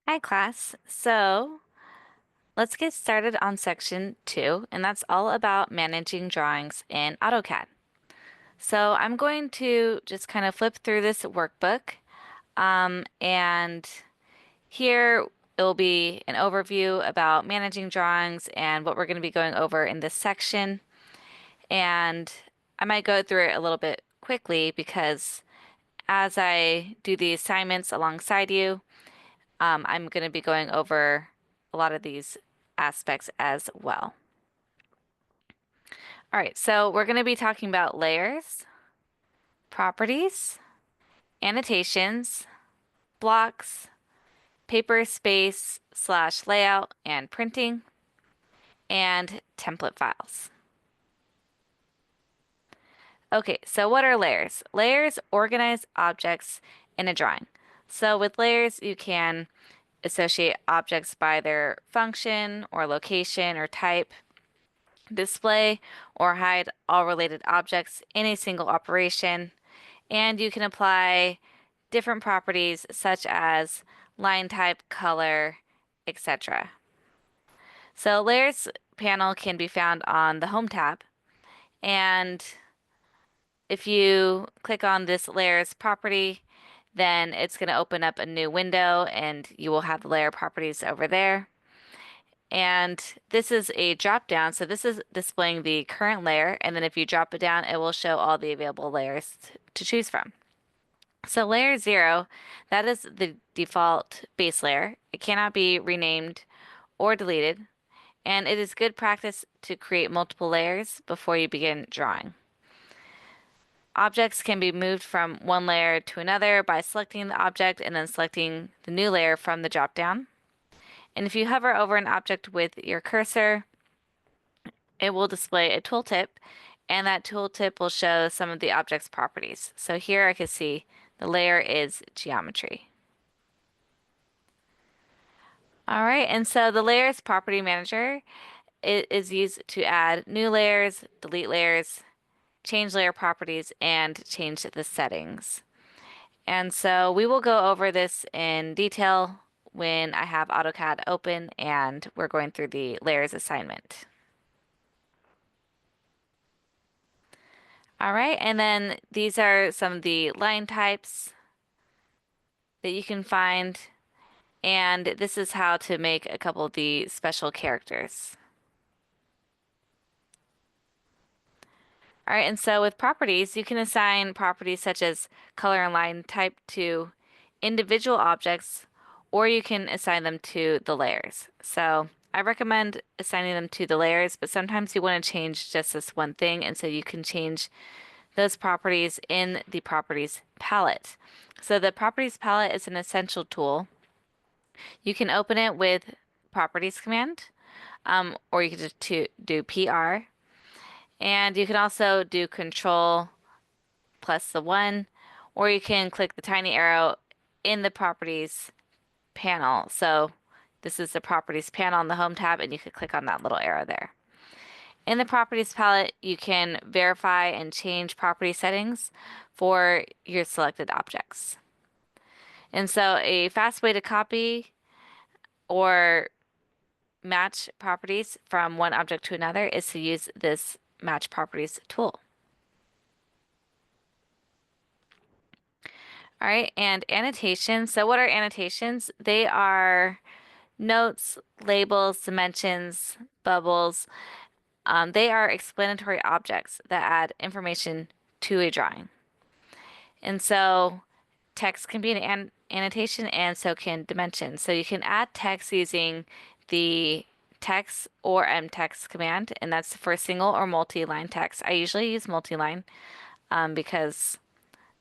Hi, class. So let's get started on section 2, and that's all about managing drawings in AutoCAD. So I'm going to just kind of flip through this workbook, and here it will be an overview about managing drawings and what we're going to be going over in this section. And I might go through it a little bit quickly because as I do the assignments alongside you, I'm going to be going over a lot of these aspects as well. All right, so we're going to be talking about layers, properties, annotations, blocks, paper space slash layout and printing, and template files. Okay, so what are layers? Layers organize objects in a drawing. So with layers, you can associate objects by their function or location or type, display or hide all related objects in a single operation, and you can apply different properties such as line type, color, etc. So layers panel can be found on the Home tab, and if you click on this layers property, then it's going to open up a new window and you will have the layer properties over there. And this is a drop down. So this is displaying the current layer. And then if you drop it down, it will show all the available layers to choose from. So layer 0, that is the default base layer. It cannot be renamed or deleted. And it is good practice to create multiple layers before you begin drawing. Objects can be moved from one layer to another by selecting the object and then selecting the new layer from the drop down. And if you hover over an object with your cursor, it will display a tooltip, and that tooltip will show some of the object's properties. So here I can see the layer is geometry. All right, and so the layers property manager is used to add new layers, delete layers, change layer properties, and change the settings. And so we will go over this in detail when I have AutoCAD open and we're going through the layers assignment. All right, and then these are some of the line types that you can find, and this is how to make a couple of the special characters. All right, and so with properties, you can assign properties such as color and line type to individual objects, or you can assign them to the layers. So I recommend assigning them to the layers, but sometimes you want to change just this one thing, and so you can change those properties in the properties palette. So the properties palette is an essential tool. You can open it with properties command, or you can just do PR. And you can also do control plus the 1, or you can click the tiny arrow in the properties panel. So this is the properties panel on the Home tab, and you can click on that little arrow there. In the properties palette, you can verify and change property settings for your selected objects. And so a fast way to copy or match properties from one object to another is to use this match properties tool. All right, and annotations. So what are annotations? They are notes, labels, dimensions, bubbles. They are explanatory objects that add information to a drawing. And so text can be an annotation and so can dimensions. So you can add text using the text or mtext command, and that's for single or multi-line text. I usually use multi-line because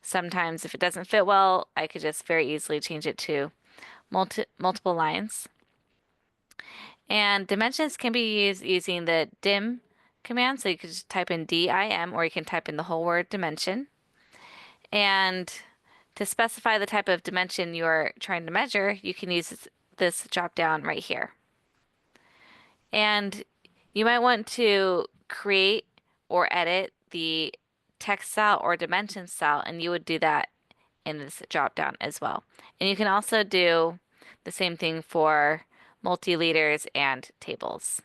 sometimes if it doesn't fit well, I could just very easily change it to multiple lines. And dimensions can be used using the dim command. So you could just type in DIM or you can type in the whole word dimension. And to specify the type of dimension you're trying to measure, you can use this drop down right here. And you might want to create or edit the text style or dimension style, and you would do that in this drop down as well. And you can also do The same thing for multi-leaders and tables.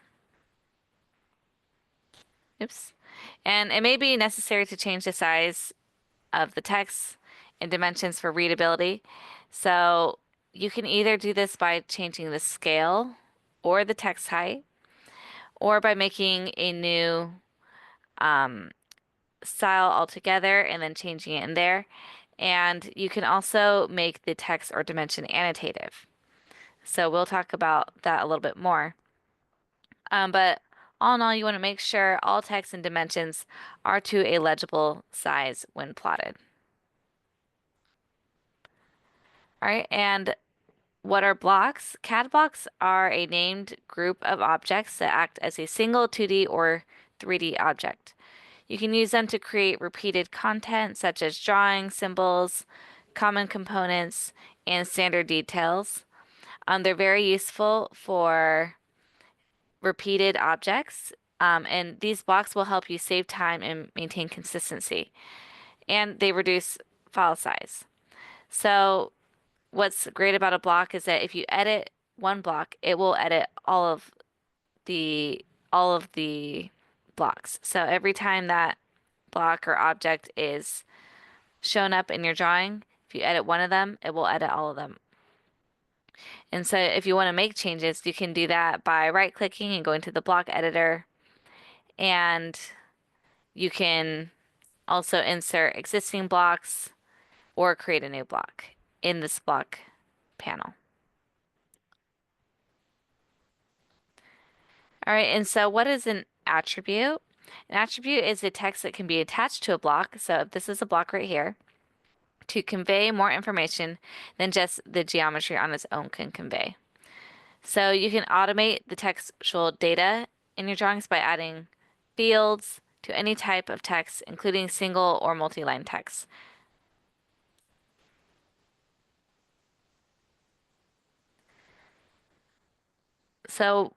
Oops. And it may be necessary to change the size of the text and dimensions for readability. So you can either do this by changing the scale or the text height, or by making a new um, style altogether and then changing it in there. And you can also make the text or dimension annotative. So we'll talk about that a little bit more. But all in all, you want to make sure all text and dimensions are to a legible size when plotted. All right, and what are blocks? CAD blocks are a named group of objects that act as a single 2D or 3D object. You can use them to create repeated content such as drawings, symbols, common components, and standard details. They're very useful for repeated objects, and these blocks will help you save time and maintain consistency. And they reduce file size. So what's great about a block is that if you edit one block, it will edit the all of the blocks. So every time that block or object is shown up in your drawing, if you edit one of them, it will edit all of them. And so if you want to make changes, you can do that by right-clicking and going to the block editor, and you can also insert existing blocks or create a new block in this block panel. All right, and so what is an attribute? An attribute is a text that can be attached to a block. So if this is a block right here, to convey more information than just the geometry on its own can convey. So you can automate the textual data in your drawings by adding fields to any type of text, including single or multi-line text. So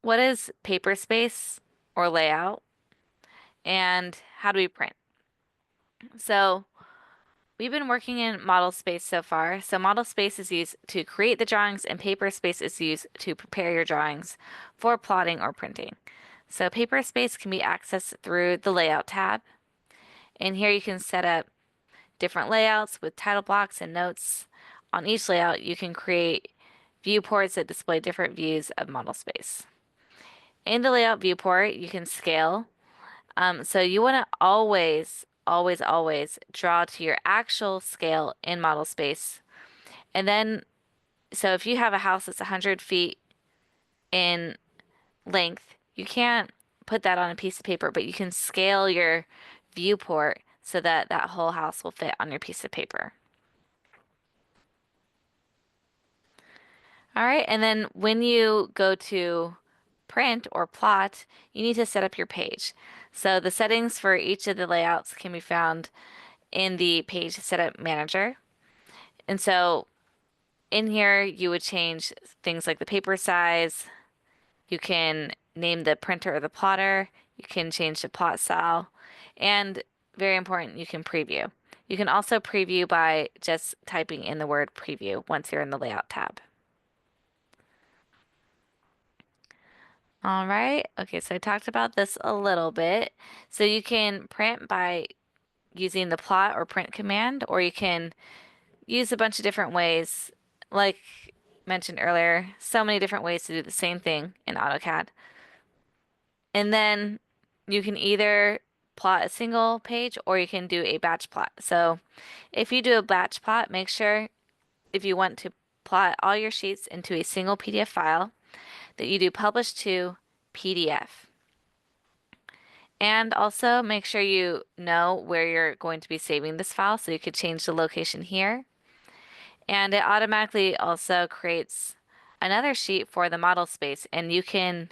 what is paper space or layout, and how do we print? So we've been working in model space so far. So model space is used to create the drawings, and paper space is used to prepare your drawings for plotting or printing. So paper space can be accessed through the layout tab. And here you can set up different layouts with title blocks and notes. On each layout, you can create viewports that display different views of model space. In the layout viewport, you can scale. So you want to always draw to your actual scale in model space. And then, so if you have a house that's 100 feet in length, you can't put that on a piece of paper, but you can scale your viewport so that that whole house will fit on your piece of paper. All right, and then when you go to print or plot, you need to set up your page. So the settings for each of the layouts can be found in the page setup manager. And so in here, you would change things like the paper size. You can name the printer or the plotter. You can change the plot style. And very important, you can preview. You can also preview by just typing in the word preview once you're in the layout tab. All right. Okay, so I talked about this a little bit. So you can print by using the plot or print command, or you can use a bunch of different ways. Like mentioned earlier, so many different ways to do the same thing in AutoCAD. And then you can either plot a single page or you can do a batch plot. So if you do a batch plot, make sure if you want to plot all your sheets into a single PDF file that you do publish to PDF. And also make sure you know where you're going to be saving this file, so you could change the location here. And it automatically also creates another sheet for the model space, and you can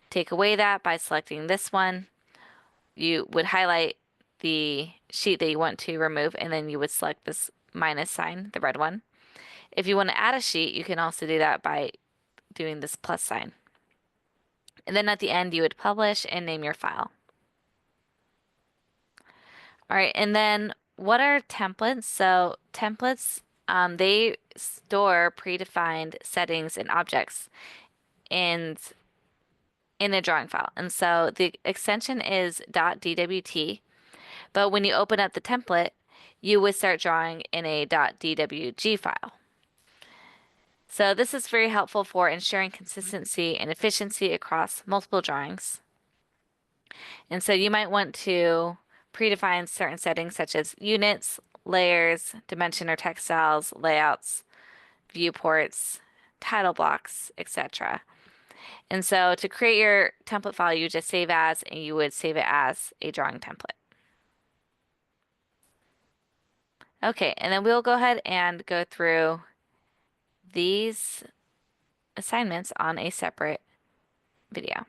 take away that by selecting this one. You would highlight the sheet that you want to remove, and then you would select this minus sign, the red one. If you want to add a sheet, you can also do that by doing this plus sign. And then at the end, you would publish and name your file. All right, and then what are templates? So templates They store predefined settings and objects in in a drawing file. And so the extension is .dwt, but when you open up the template, you would start drawing in a .dwg file. So this is very helpful for ensuring consistency and efficiency across multiple drawings. And so you might want to predefine certain settings such as units, layers, dimension or text styles, layouts, viewports, title blocks, etc. And so to create your template file, you just save as, and you would save it as a drawing template. Okay, and then we'll go ahead and go through these assignments on a separate video.